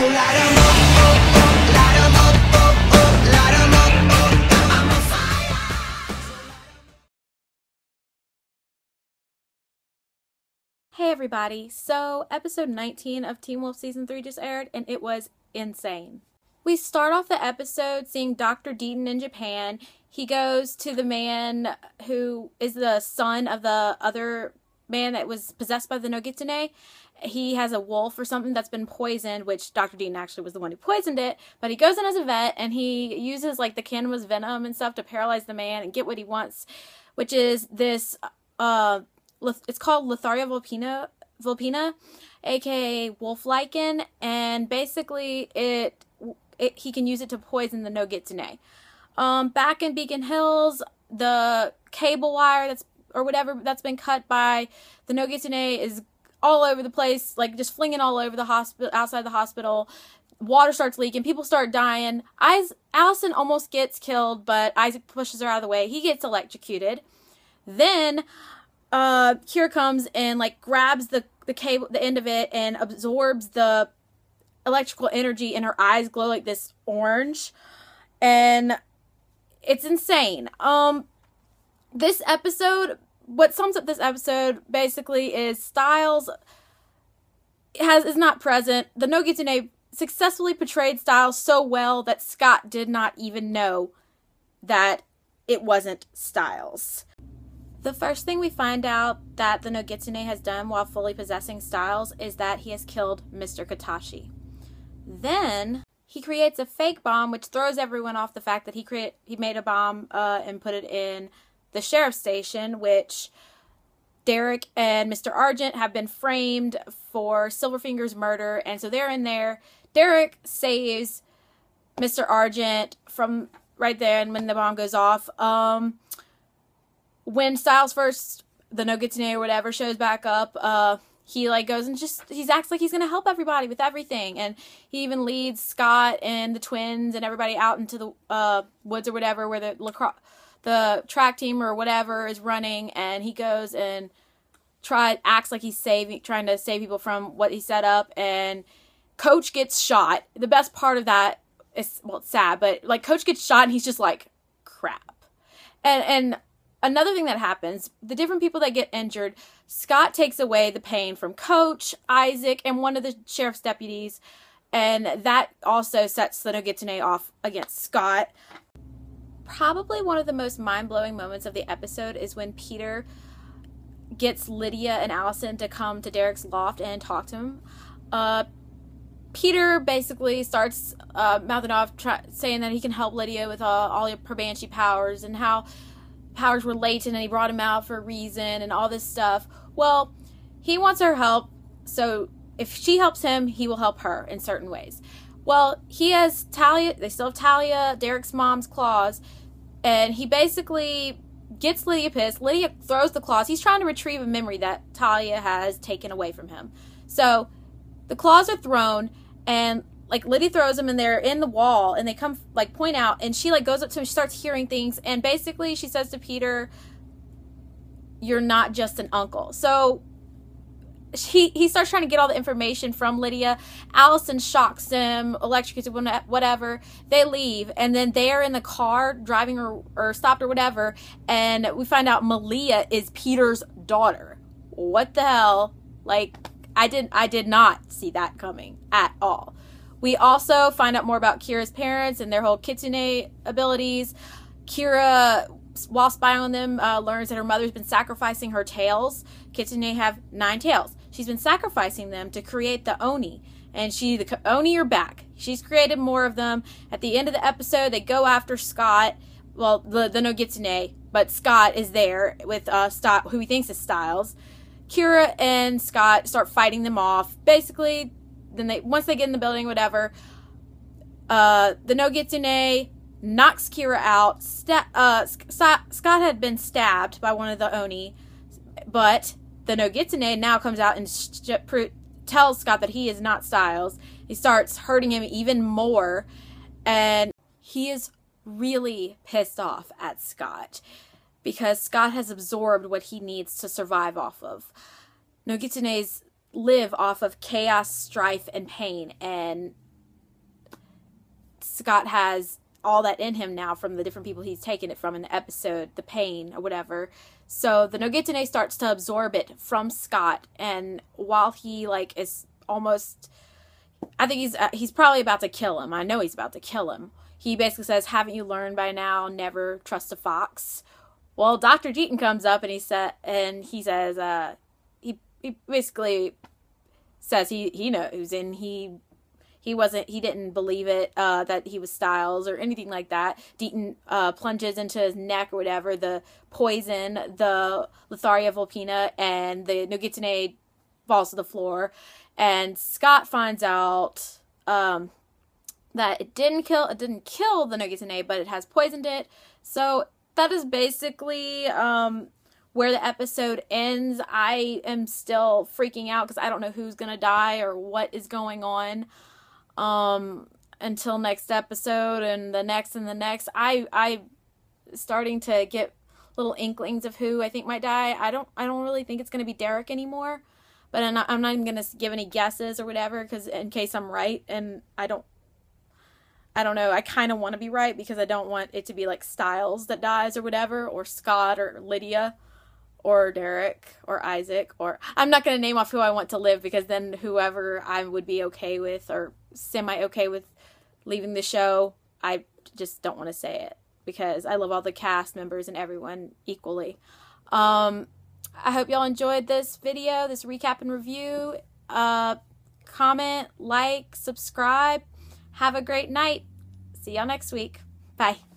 So light 'em up, up, up, light 'em up, up, up, light 'em up, up, up, I'm on fire. Hey everybody, so episode 19 of Teen Wolf Season 3 just aired, and it was insane. We start off the episode seeing Dr. Deaton in Japan. He goes to the man who is the son of the other man that was possessed by the Nogitsune. He has a wolf or something that's been poisoned, which Dr. Deaton actually was the one who poisoned it, but he goes in as a vet, and he uses, like, the cannabis venom and stuff to paralyze the man and get what he wants, which is this, it's called Letharia Vulpina, aka wolf lichen, and basically he can use it to poison the Nogitsune. Back in Beacon Hills, the cable wire that's been cut by the Nogitsune is all over the place, like just flinging all over the hospital, outside the hospital. Water starts leaking, people start dying. Allison almost gets killed, but Isaac pushes her out of the way. He gets electrocuted. Then Kira comes and like grabs the cable, the end of it, and absorbs the electrical energy, and her eyes glow like this orange, and it's insane. This episode, what sums up this episode basically is Styles is not present. The Nogitsune successfully portrayed Styles so well that Scott did not even know that it wasn't Styles. The first thing we find out that the Nogitsune has done while fully possessing Styles is that he has killed Mr. Katashi. Then he creates a fake bomb, which throws everyone off the fact that he made a bomb and put it in the sheriff's station, which Derek and Mr. Argent have been framed for Silverfinger's murder, and so they're in there. Derek saves Mr. Argent from right there, and when the bomb goes off, when Styles the Nogitsune or whatever, shows back up, he like goes and he acts like he's gonna help everybody with everything, and he even leads Scott and the twins and everybody out into the woods or whatever where the track team or whatever is running, and he goes and acts like he's trying to save people from what he set up, and Coach gets shot. The best part of that is, well, it's sad, but like Coach gets shot and he's just like, crap. And another thing that happens, the different people that get injured, Scott takes away the pain from Coach, Isaac, and one of the sheriff's deputies, and that also sets the Nogitsune off against Scott. Probably one of the most mind-blowing moments of the episode is when Peter gets Lydia and Allison to come to Derek's loft and talk to him. Peter basically starts mouthing off, saying that he can help Lydia with all her Banshee powers, and how powers were latent and he brought him out for a reason and all this stuff. Well, he wants her help, so if she helps him, he will help her in certain ways. Well, he has Talia, they still have Talia, Derek's mom's claws, and he basically gets Lydia pissed. Lydia throws the claws. He's trying to retrieve a memory that Talia has taken away from him. So the claws are thrown, and like Lydia throws them, and they're in the wall, and they come like point out, and she like goes up to him, she starts hearing things, and basically she says to Peter, "You're not just an uncle." So he starts trying to get all the information from Lydia. Allison shocks him, electrocutes him, whatever. They leave, and then they're in the car driving or stopped or whatever, and we find out Malia is Peter's daughter. What the hell? Like, I did not see that coming at all. We also find out more about Kira's parents and their whole kitsune abilities. Kira, while spying on them, learns that her mother's been sacrificing her tails. Kitsune have 9 tails. She's been sacrificing them to create the Oni. And the Oni are back. She's created more of them. At the end of the episode, they go after Scott. Well, the Nogitsune, but Scott is there with who he thinks is Styles. Kira and Scott start fighting them off. Basically, then once they get in the building, whatever, the Nogitsune knocks Kira out. Scott had been stabbed by one of the Oni, but the Nogitsune now comes out and tells Scott that he is not Styles. He starts hurting him even more, and he is really pissed off at Scott because Scott has absorbed what he needs to survive off of. Nogitsunes live off of chaos, strife, and pain, and Scott has all that in him now from the different people he's taken it from in the episode, the pain or whatever. So the Nogitsune starts to absorb it from Scott, and while he like is almost, I think he's probably about to kill him. I know he's about to kill him. He basically says, "Haven't you learned by now? Never trust a fox." Well, Dr. Deaton comes up and he says he basically says he knows, and he didn't believe it, that he was Styles or anything like that. Deaton plunges into his neck or whatever the poison, the Letharia Vulpina, and the Nogitsune falls to the floor. And Scott finds out that it didn't kill the Nogitsune, but it has poisoned it. So that is basically where the episode ends. I am still freaking out because I don't know who's gonna die or what is going on. Until next episode and the next and the next. I starting to get little inklings of who I think might die. I don't really think it's going to be Derek anymore, but I'm not even going to give any guesses or whatever, because in case I'm right, and I don't know. I kind of want to be right because I don't want it to be like Styles that dies or whatever, or Scott or Lydia or Derek or Isaac, or I'm not going to name off who I want to live, because then whoever I would be okay with or semi-okay with leaving the show, I just don't want to say it because I love all the cast members and everyone equally. I hope y'all enjoyed this video, this recap and review. Comment, like, subscribe. Have a great night. See y'all next week. Bye.